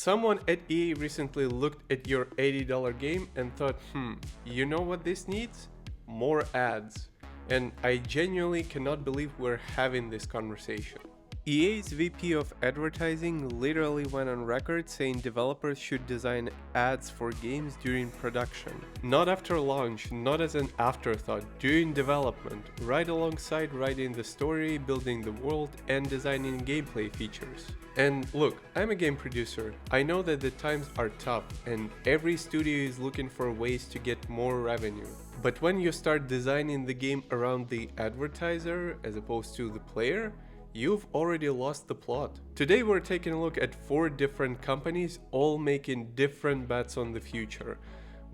Someone at EA recently looked at your $80 game and thought, you know what this needs? More ads. And I genuinely cannot believe we're having this conversation. EA's VP of advertising literally went on record saying developers should design ads for games during production. Not after launch, not as an afterthought, during development, right alongside writing the story, building the world, and designing gameplay features. And look, I'm a game producer. I know that the times are tough and every studio is looking for ways to get more revenue. But when you start designing the game around the advertiser as opposed to the player, you've already lost the plot. Today we're taking a look at 4 different companies, all making different bets on the future.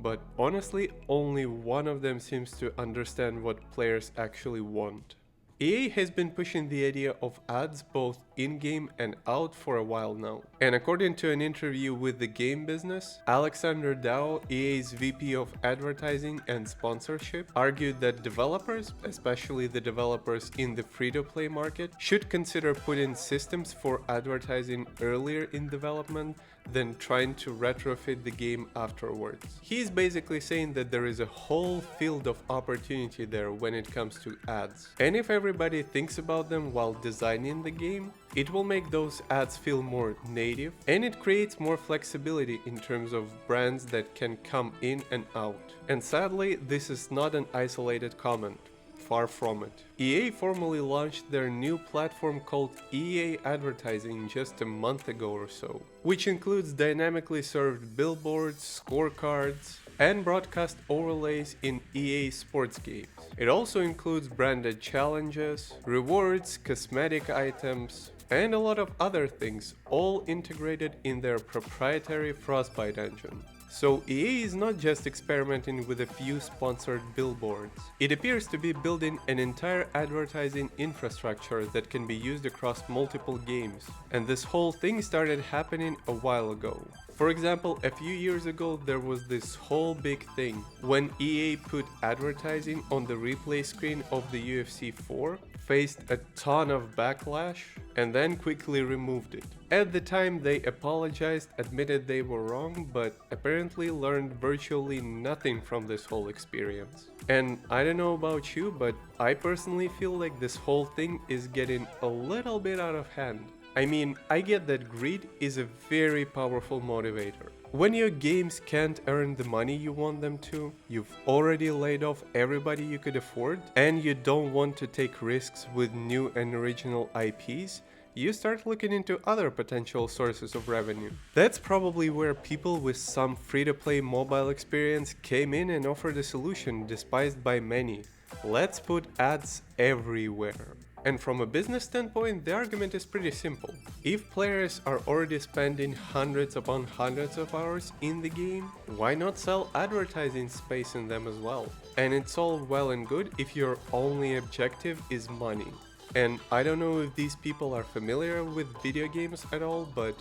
But honestly, only one of them seems to understand what players actually want. EA has been pushing the idea of ads both in-game and out for a while now. And according to an interview with The Game Business, Alexander Dow, EA's VP of Advertising and Sponsorship, argued that developers, especially the developers in the free-to-play market, should consider putting systems for advertising earlier in development than trying to retrofit the game afterwards. He's basically saying that there is a whole field of opportunity there when it comes to ads. And if everybody thinks about them while designing the game, it will make those ads feel more native, and it creates more flexibility in terms of brands that can come in and out. And sadly, this is not an isolated comment. Far from it. EA formally launched their new platform called EA Advertising just a month ago or so, which includes dynamically served billboards, scorecards, and broadcast overlays in EA sports games. It also includes branded challenges, rewards, cosmetic items, and a lot of other things, all integrated in their proprietary Frostbite engine. So EA is not just experimenting with a few sponsored billboards. It appears to be building an entire advertising infrastructure that can be used across multiple games. And this whole thing started happening a while ago. For example, a few years ago there was this whole big thing when EA put advertising on the replay screen of the UFC 4, faced a ton of backlash, and then quickly removed it. At the time they apologized, admitted they were wrong, but apparently learned virtually nothing from this whole experience. And I don't know about you, but I personally feel like this whole thing is getting a little bit out of hand. I mean, I get that greed is a very powerful motivator. When your games can't earn the money you want them to, you've already laid off everybody you could afford, and you don't want to take risks with new and original IPs, you start looking into other potential sources of revenue. That's probably where people with some free-to-play mobile experience came in and offered a solution despised by many. Let's put ads everywhere. And from a business standpoint, the argument is pretty simple. If players are already spending hundreds upon hundreds of hours in the game, why not sell advertising space in them as well? And it's all well and good if your only objective is money. And I don't know if these people are familiar with video games at all, but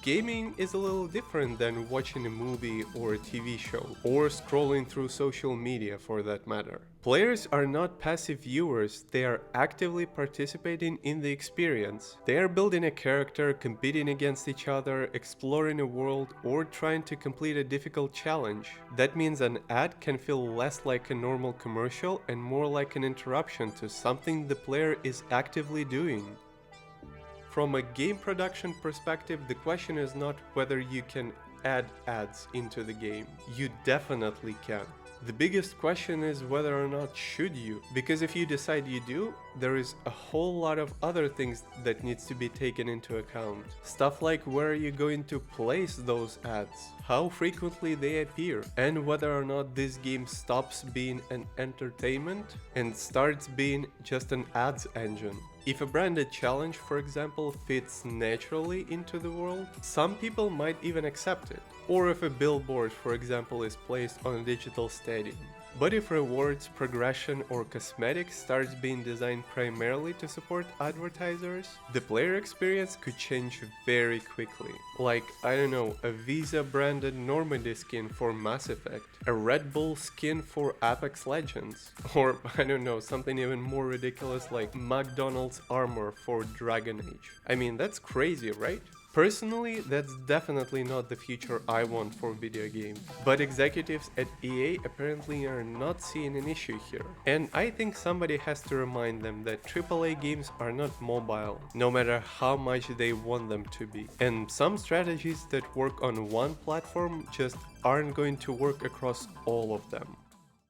gaming is a little different than watching a movie or a TV show, or scrolling through social media for that matter. Players are not passive viewers, they are actively participating in the experience. They are building a character, competing against each other, exploring a world, or trying to complete a difficult challenge. That means an ad can feel less like a normal commercial and more like an interruption to something the player is actively doing. From a game production perspective, the question is not whether you can add ads into the game. You definitely can. The biggest question is whether or not should you, because if you decide you do, there is a whole lot of other things that needs to be taken into account. Stuff like where are you going to place those ads, how frequently they appear, and whether or not this game stops being an entertainment and starts being just an ads engine. If a branded challenge, for example, fits naturally into the world, some people might even accept it. Or if a billboard, for example, is placed on a digital stadium. But if rewards, progression, or cosmetics starts being designed primarily to support advertisers, the player experience could change very quickly. Like, I don't know, a Visa branded Normandy skin for Mass Effect, a Red Bull skin for Apex Legends, or I don't know, something even more ridiculous like McDonald's armor for Dragon Age. I mean, that's crazy, right? Personally, that's definitely not the future I want for video games, but executives at EA apparently are not seeing an issue here. And I think somebody has to remind them that AAA games are not mobile, no matter how much they want them to be. And some strategies that work on one platform just aren't going to work across all of them.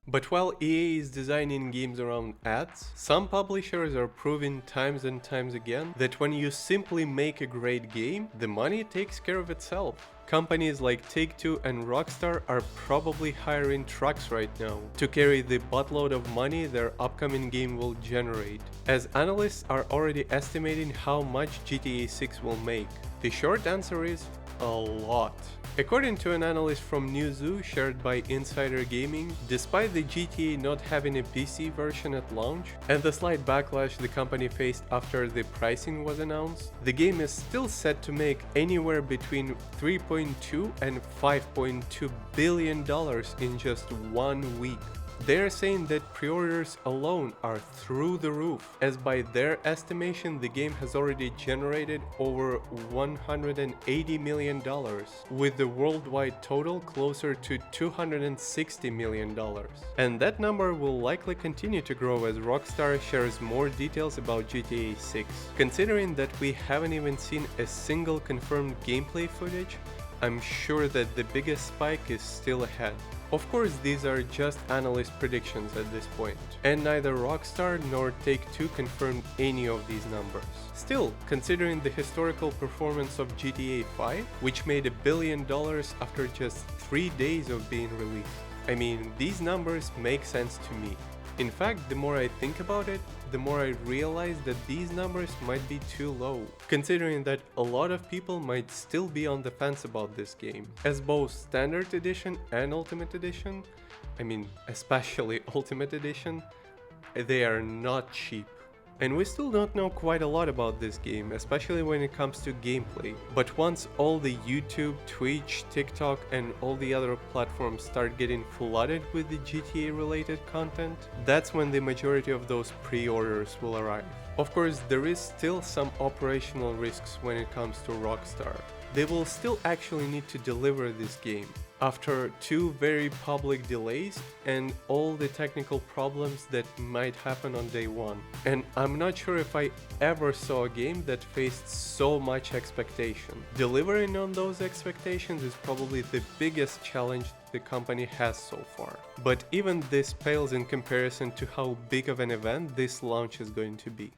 But while EA is designing games around ads, some publishers are proving times and times again that when you simply make a great game, the money takes care of itself. Companies like Take-Two and Rockstar are probably hiring trucks right now to carry the buttload of money their upcoming game will generate, as analysts are already estimating how much GTA 6 will make. The short answer is a lot. According to an analyst from Newzoo shared by Insider Gaming, despite the GTA not having a PC version at launch and the slight backlash the company faced after the pricing was announced, the game is still set to make anywhere between $3.2 and $5.2 billion in just 1 week. They're saying that pre-orders alone are through the roof, as by their estimation the game has already generated over $180 million, with the worldwide total closer to $260 million. And that number will likely continue to grow as Rockstar shares more details about GTA 6. Considering that we haven't even seen a single confirmed gameplay footage, I'm sure that the biggest spike is still ahead. Of course, these are just analyst predictions at this point, and neither Rockstar nor Take-Two confirmed any of these numbers. Still, considering the historical performance of GTA 5, which made $1 billion after just 3 days of being released, I mean, these numbers make sense to me. In fact, the more I think about it, the more I realize that these numbers might be too low, considering that a lot of people might still be on the fence about this game, as both Standard Edition and Ultimate Edition, I mean especially Ultimate Edition, they are not cheap. And we still don't know quite a lot about this game, especially when it comes to gameplay. But once all the YouTube, Twitch, TikTok and all the other platforms start getting flooded with the GTA related content, that's when the majority of those pre-orders will arrive. Of course, there is still some operational risks when it comes to Rockstar. They will still actually need to deliver this game after 2 very public delays and all the technical problems that might happen on day 1. And I'm not sure if I ever saw a game that faced so much expectation. Delivering on those expectations is probably the biggest challenge the company has so far. But even this pales in comparison to how big of an event this launch is going to be.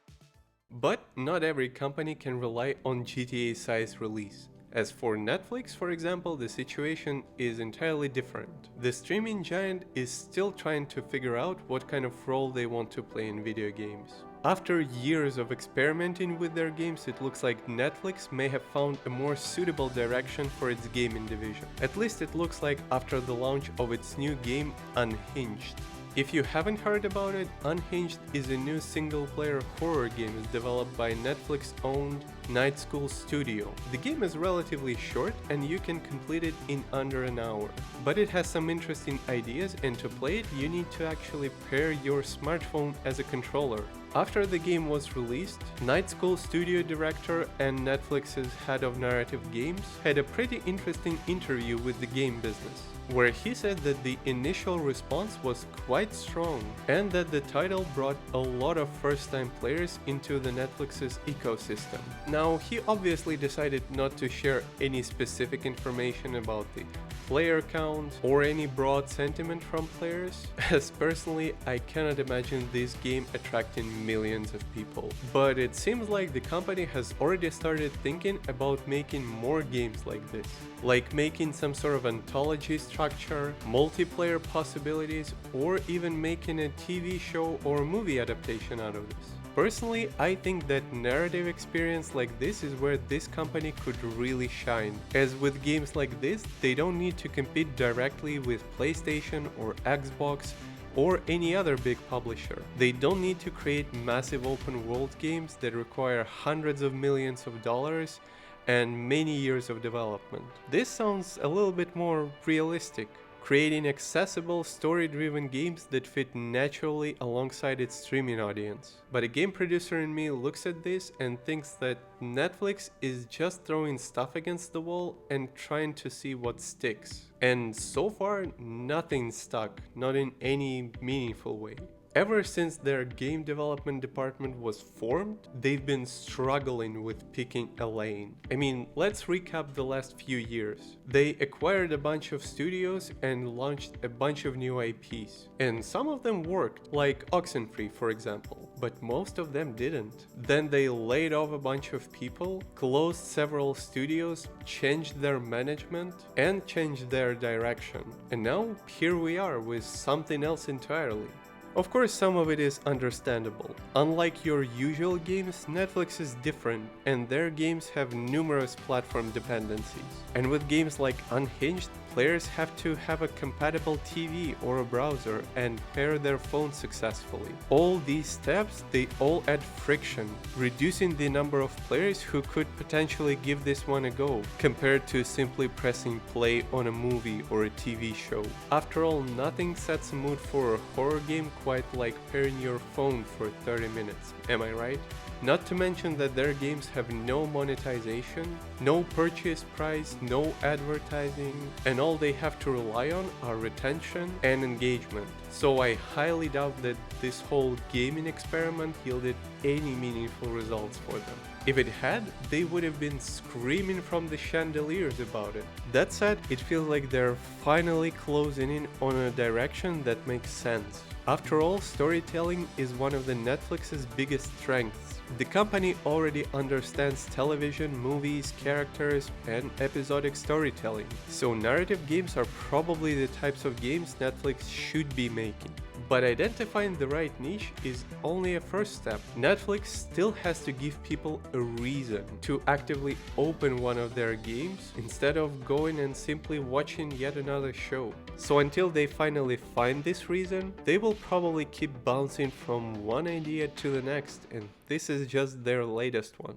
But not every company can rely on GTA size release. As for Netflix, for example, the situation is entirely different. The streaming giant is still trying to figure out what kind of role they want to play in video games. After years of experimenting with their games, it looks like Netflix may have found a more suitable direction for its gaming division. At least it looks like after the launch of its new game, Unhinged. If you haven't heard about it, Unhinged is a new single-player horror game developed by Netflix-owned Night School Studio. The game is relatively short and you can complete it in under an hour. But it has some interesting ideas, and to play it you need to actually pair your smartphone as a controller. After the game was released, Night School Studio director and Netflix's head of narrative games had a pretty interesting interview with the game business, where he said that the initial response was quite strong and that the title brought a lot of first-time players into the Netflix's ecosystem. Now, he obviously decided not to share any specific information about the player count or any broad sentiment from players, as personally I cannot imagine this game attracting millions of people. But it seems like the company has already started thinking about making more games like this, like making some sort of anthology structure, multiplayer possibilities, or even making a TV show or movie adaptation out of this. Personally, I think that narrative experience like this is where this company could really shine, as with games like this, they don't need to compete directly with PlayStation or Xbox or any other big publisher. They don't need to create massive open world games that require hundreds of millions of dollars and many years of development. This sounds a little bit more realistic, creating accessible, story-driven games that fit naturally alongside its streaming audience. But a game producer in me looks at this and thinks that Netflix is just throwing stuff against the wall and trying to see what sticks. And so far, nothing stuck, not in any meaningful way. Ever since their game development department was formed, they've been struggling with picking a lane. I mean, let's recap the last few years. They acquired a bunch of studios and launched a bunch of new IPs. And some of them worked, like Oxenfree for example, but most of them didn't. Then they laid off a bunch of people, closed several studios, changed their management, and changed their direction. And now here we are with something else entirely. Of course, some of it is understandable. Unlike your usual games, Netflix is different, and their games have numerous platform dependencies. And with games like Unhinged, players have to have a compatible TV or a browser and pair their phone successfully. All these steps, they all add friction, reducing the number of players who could potentially give this one a go, compared to simply pressing play on a movie or a TV show. After all, nothing sets a mood for a horror game quite like pairing your phone for 30 minutes, am I right? Not to mention that their games have no monetization, no purchase price, no advertising, and all they have to rely on are retention and engagement. So I highly doubt that this whole gaming experiment yielded any meaningful results for them. If it had, they would have been screaming from the chandeliers about it. That said, it feels like they're finally closing in on a direction that makes sense. After all, storytelling is one of the Netflix's biggest strengths. The company already understands television, movies, characters, and episodic storytelling, so narrative games are probably the types of games Netflix should be making. But identifying the right niche is only a first step. Netflix still has to give people a reason to actively open one of their games instead of going and simply watching yet another show. So until they finally find this reason, they will probably keep bouncing from one idea to the next, and this is just their latest one.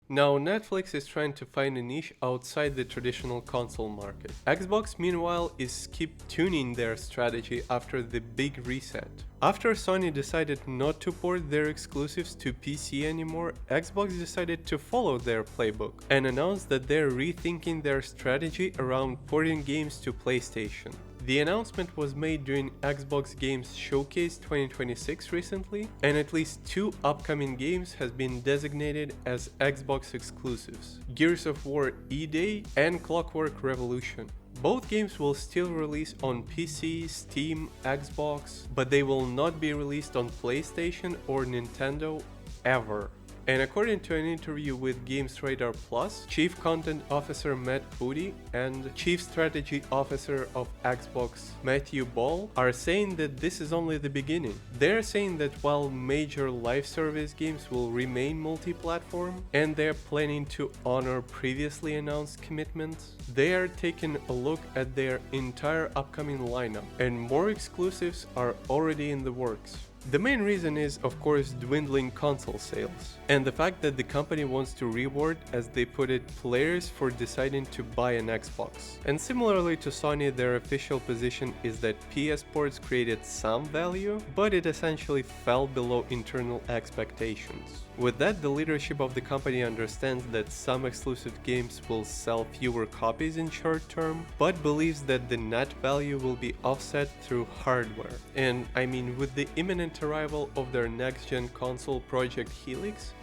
Now, Netflix is trying to find a niche outside the traditional console market. Xbox, meanwhile, is keep tuning their strategy after the big reset. After Sony decided not to port their exclusives to PC anymore, Xbox decided to follow their playbook and announced that they're rethinking their strategy around porting games to PlayStation. The announcement was made during Xbox Games Showcase 2026 recently, and at least 2 upcoming games has been designated as Xbox exclusives: Gears of War E-Day and Clockwork Revolution. Both games will still release on PC, Steam, Xbox, but they will not be released on PlayStation or Nintendo ever. And according to an interview with Games Radar Plus, Chief Content Officer Matt Booty and Chief Strategy Officer of Xbox Matthew Ball are saying that this is only the beginning. They're saying that while major live service games will remain multi-platform and they're planning to honor previously announced commitments, they are taking a look at their entire upcoming lineup, and more exclusives are already in the works. The main reason is, of course, dwindling console sales, and the fact that the company wants to reward, as they put it, players for deciding to buy an Xbox. And similarly to Sony, their official position is that PS ports created some value, but it essentially fell below internal expectations. With that, the leadership of the company understands that some exclusive games will sell fewer copies in short term, but believes that the net value will be offset through hardware. And I mean, with the imminent arrival of their next-gen console Project Helix,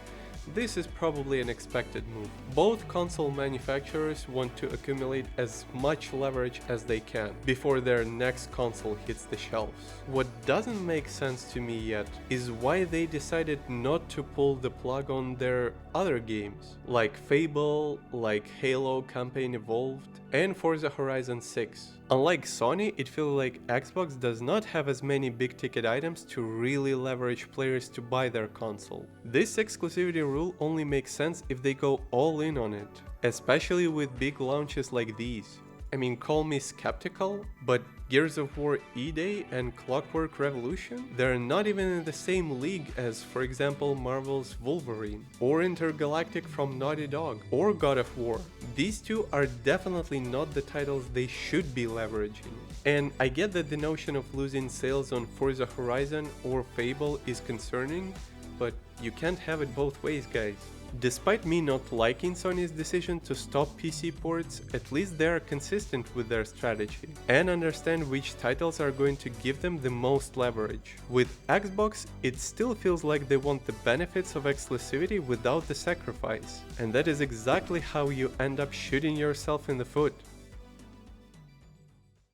this is probably an expected move. Both console manufacturers want to accumulate as much leverage as they can before their next console hits the shelves. What doesn't make sense to me yet is why they decided not to pull the plug on their other games, like Fable, like Halo Campaign Evolved, and Forza Horizon 6. Unlike Sony, it feels like Xbox does not have as many big ticket items to really leverage players to buy their console. This exclusivity rule only makes sense if they go all in on it, especially with big launches like these. I mean, call me skeptical, but Gears of War E-Day and Clockwork Revolution, they're not even in the same league as, for example, Marvel's Wolverine, or Intergalactic from Naughty Dog, or God of War. These two are definitely not the titles they should be leveraging. And I get that the notion of losing sales on Forza Horizon or Fable is concerning, but you can't have it both ways, guys. Despite me not liking Sony's decision to stop PC ports, at least they are consistent with their strategy and understand which titles are going to give them the most leverage. With Xbox, it still feels like they want the benefits of exclusivity without the sacrifice, and that is exactly how you end up shooting yourself in the foot.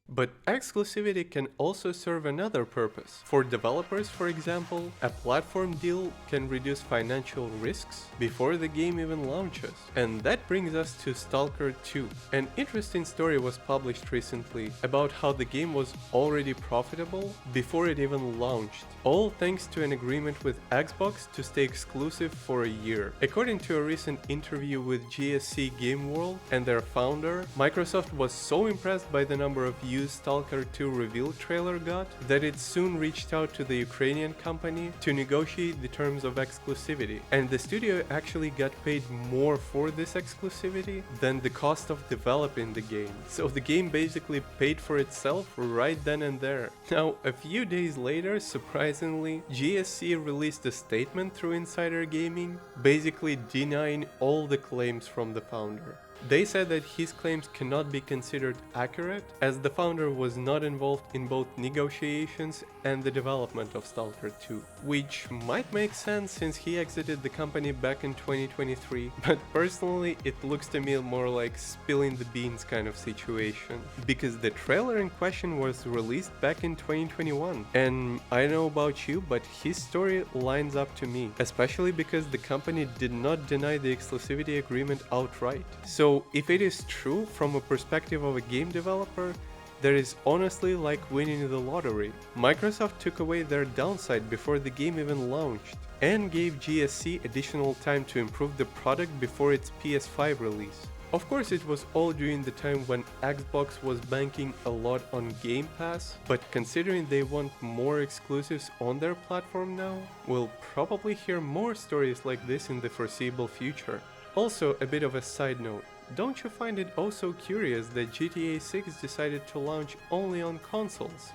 But exclusivity can also serve another purpose. For developers, for example, a platform deal can reduce financial risks before the game even launches. And that brings us to Stalker 2. An interesting story was published recently about how the game was already profitable before it even launched, all thanks to an agreement with Xbox to stay exclusive for a year. According to a recent interview with GSC Game World and their founder, Microsoft was so impressed by the number of views Stalker 2 reveal trailer got that it soon reached out to the Ukrainian company to negotiate the terms of exclusivity, and the studio actually got paid more for this exclusivity than the cost of developing the game. So the game basically paid for itself right then and there. Now, a few days later, surprisingly, GSC released a statement through Insider Gaming, basically denying all the claims from the founder. They said that his claims cannot be considered accurate, as the founder was not involved in both negotiations and the development of Stalker 2, which might make sense since he exited the company back in 2023, but personally it looks to me more like spilling the beans kind of situation, because the trailer in question was released back in 2021, and I don't know about you, but his story lines up to me, especially because the company did not deny the exclusivity agreement outright. So if it is true from a perspective of a game developer, that is honestly like winning the lottery. Microsoft took away their downside before the game even launched, and gave GSC additional time to improve the product before its PS5 release. Of course, it was all during the time when Xbox was banking a lot on Game Pass, but considering they want more exclusives on their platform now, we'll probably hear more stories like this in the foreseeable future. Also, a bit of a side note. Don't you find it also curious that GTA 6 decided to launch only on consoles?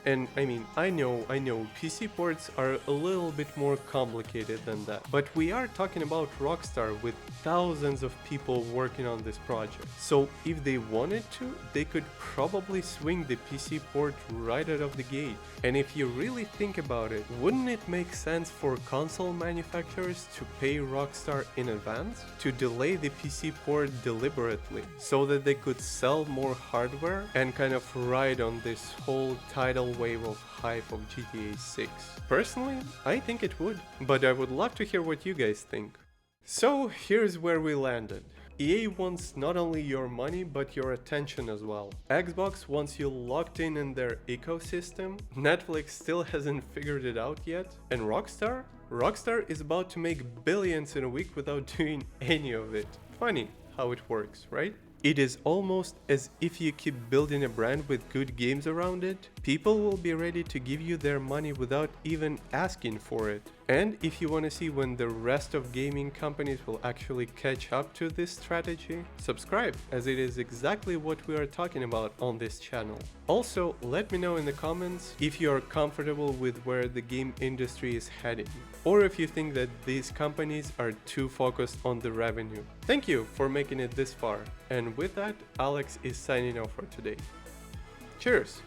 And I mean, I know, PC ports are a little bit more complicated than that, but we are talking about Rockstar with thousands of people working on this project. So if they wanted to, they could probably swing the PC port right out of the gate. And if you really think about it, wouldn't it make sense for console manufacturers to pay Rockstar in advance to delay the PC port deliberately so that they could sell more hardware and kind of ride on this whole tidal wave of hype of GTA 6? Personally, I think it would, but I would love to hear what you guys think. So here's where we landed. EA wants not only your money but your attention as well. Xbox wants you locked in their ecosystem. Netflix still hasn't figured it out yet. And Rockstar? Rockstar is about to make billions in a week without doing any of it. Funny how it works, right? It is almost as if you keep building a brand with good games around it, people will be ready to give you their money without even asking for it. And if you want to see when the rest of gaming companies will actually catch up to this strategy, subscribe, as it is exactly what we are talking about on this channel. Also, let me know in the comments if you are comfortable with where the game industry is heading, or if you think that these companies are too focused on the revenue. Thank you for making it this far, and with that, Alex is signing off for today. Cheers!